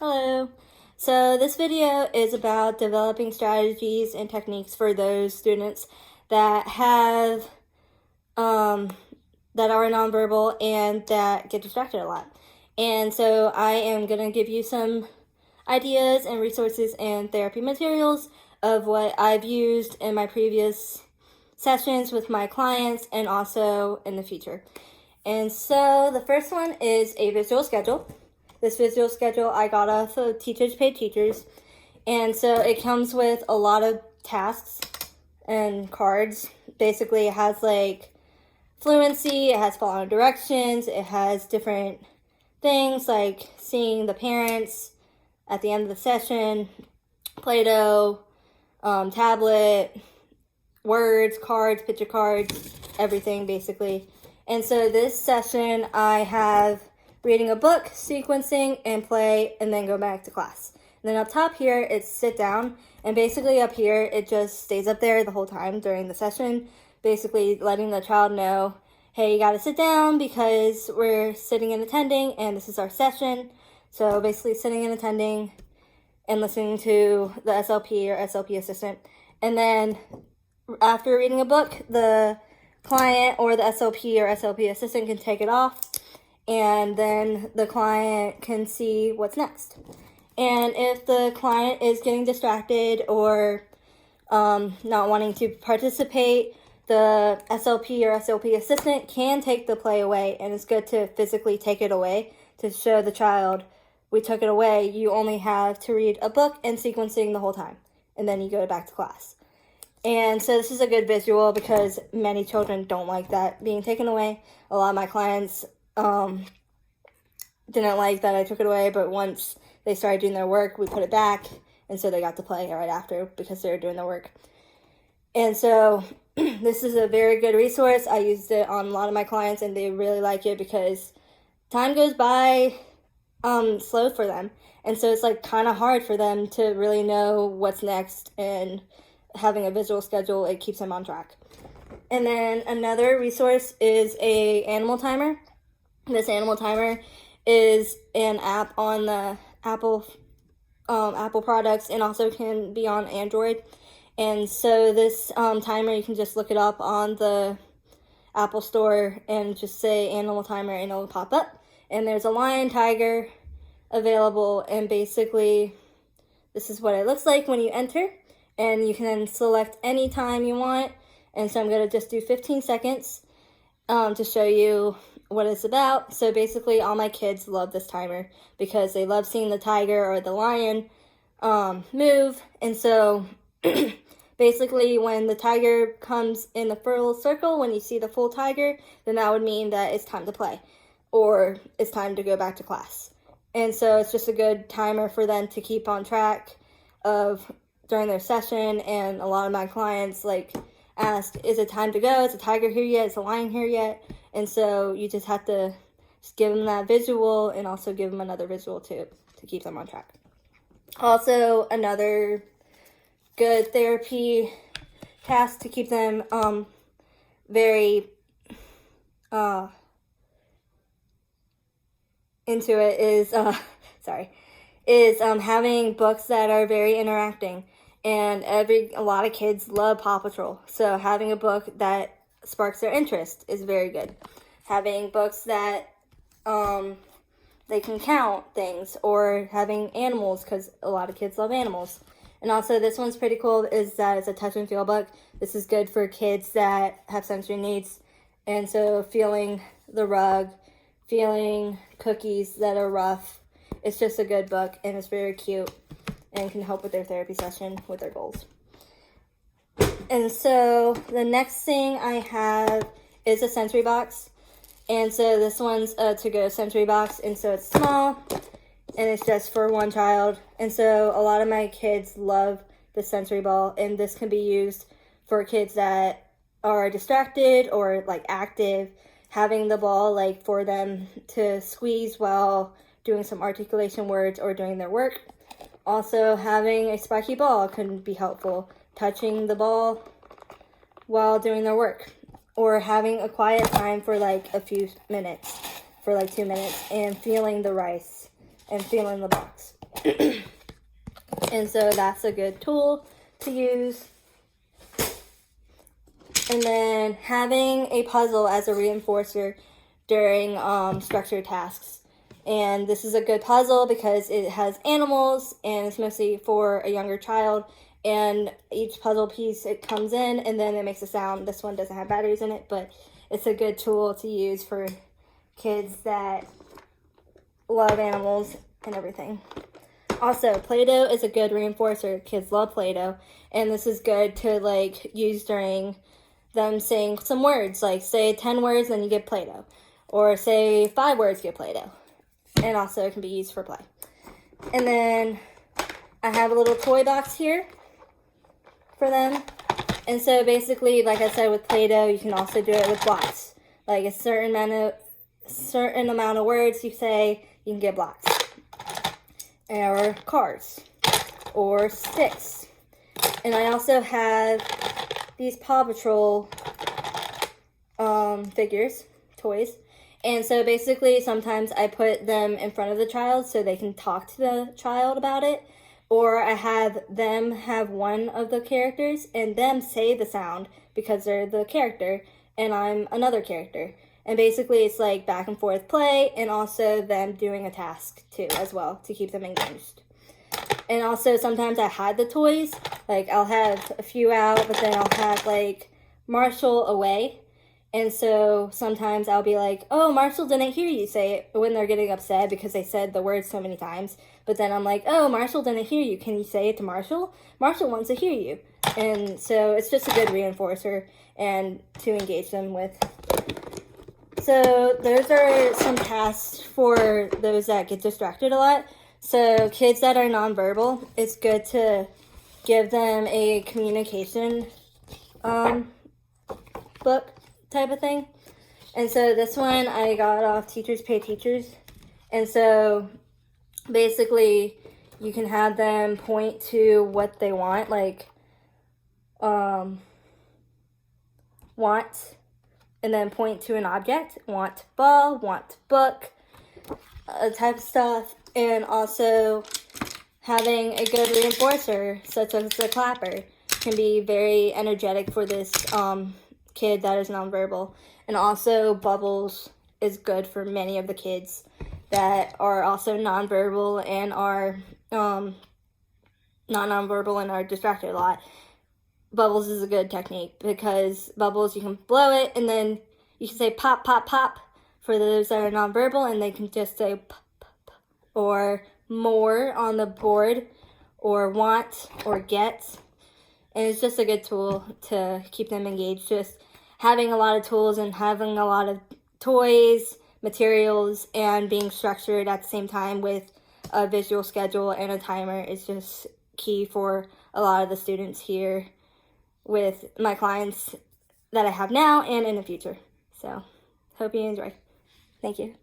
Hello. So this video is about developing strategies and techniques for those students that have that are nonverbal and that get distracted a lot. And so I am going to give you some ideas and resources and therapy materials of what I've used in my previous sessions with my clients and also in the future. And so the first one is a visual schedule. This visual schedule I got off of Teachers Pay Teachers. And so it comes with a lot of tasks and cards. Basically, it has like fluency, it has following directions, it has different things like seeing the parents at the end of the session, Play-Doh, tablet, words, cards, picture cards, everything basically. And so this session I have reading a book, sequencing, and play, and then go back to class. And then up top here, it's sit down, and basically up here, it just stays up there the whole time during the session, basically letting the child know, hey, you gotta sit down because we're sitting and attending, and this is our session. So basically sitting and attending and listening to the SLP or SLP assistant. And then after reading a book, the client or the SLP or SLP assistant can take it off, and then the client can see what's next. And if the client is getting distracted or not wanting to participate, the SLP or SLP assistant can take the play away, and it's good to physically take it away to show the child, we took it away, you only have to read a book and sequencing the whole time, and then you go back to class. And so this is a good visual because many children don't like that being taken away. A lot of my clients didn't like that I took it away, but once they started doing their work, we put it back, and so they got to play right after because they were doing their work. And so this is a very good resource. I used it on a lot of my clients, and they really like it because time goes by slow for them. And so it's like kind of hard for them to really know what's next, and having a visual schedule, it keeps them on track. And then another resource is a animal timer. This animal timer is an app on the Apple products, and also can be on Android. And so this timer, you can just look it up on the Apple store and just say animal timer, and it'll pop up. And there's a lion, tiger available, and basically this is what it looks like when you enter. And you can select any time you want. And so I'm going to just do 15 seconds to show you what it's about. So basically all my kids love this timer because they love seeing the tiger or the lion move. And so basically when the tiger comes in the full circle, when you see the full tiger, then that would mean that it's time to play or it's time to go back to class. And so it's just a good timer for them to keep on track of during their session. And a lot of my clients like ask, is it time to go? Is the tiger here yet? Is the lion here yet? And so you just have to just give them that visual and also give them another visual too to keep them on track. Also, another good therapy task to keep them very into it is having books that are very interacting. And a lot of kids love Paw Patrol. So having a book that sparks their interest is very good. Having books that they can count things, or having animals, because a lot of kids love animals. And also this one's pretty cool, is that it's a touch and feel book. This is good for kids that have sensory needs. And so feeling the rug, feeling cookies that are rough. It's just a good book, and it's very cute and can help with their therapy session with their goals. And so the next thing I have is a sensory box. And so this one's a to-go sensory box, and so it's small, and it's just for one child. And so a lot of my kids love the sensory ball, and this can be used for kids that are distracted or like active, having the ball like for them to squeeze while doing some articulation words or doing their work. Also, having a spiky ball can be helpful, touching the ball while doing their work, or having a quiet time for like a few minutes, for like 2 minutes, and feeling the rice and feeling the box. And so that's a good tool to use. And then having a puzzle as a reinforcer during structured tasks. And this is a good puzzle because it has animals and it's mostly for a younger child. And each puzzle piece, it comes in and then it makes a sound. This one doesn't have batteries in it, but it's a good tool to use for kids that love animals and everything. Also, Play-Doh is a good reinforcer. Kids love Play-Doh. And this is good to like use during them saying some words. Like say 10 words, then you get Play-Doh. Or say 5 words, get Play-Doh. And also it can be used for play. And then I have a little toy box here for them. And so basically, like I said, with Play-Doh, you can also do it with blocks. Like a certain amount of words you say, you can get blocks. Or cards. Or sticks. And I also have these Paw Patrol figures, toys. And so basically, sometimes I put them in front of the child so they can talk to the child about it. Or I have them have one of the characters and them say the sound because they're the character and I'm another character. And basically, it's like back and forth play and also them doing a task too as well to keep them engaged. And also, sometimes I hide the toys. Like, I'll have a few out, but then I'll have, like, Marshall away. And so sometimes I'll be like, oh, Marshall didn't hear you say it when they're getting upset because they said the word so many times. But then I'm like, oh, Marshall didn't hear you. Can you say it to Marshall? Marshall wants to hear you. And so it's just a good reinforcer and to engage them with. So those are some tasks for those that get distracted a lot. So kids that are nonverbal, it's good to give them a communication book type of thing. And so this one I got off Teachers Pay Teachers. And so basically you can have them point to what they want, like want, and then point to an object, want ball, want book, type of stuff. And also having a good reinforcer, such as the clapper, can be very energetic for this kid that is nonverbal. And also bubbles is good for many of the kids that are also nonverbal and are not nonverbal and are distracted a lot. Bubbles is a good technique because bubbles, you can blow it and then you can say pop, pop, pop for those that are nonverbal, and they can just say pop, pop, pop, or more on the board, or want, or get. And it's just a good tool to keep them engaged. Just having a lot of tools and having a lot of toys, materials, and being structured at the same time with a visual schedule and a timer is just key for a lot of the students here with my clients that I have now and in the future. So, hope you enjoy. Thank you.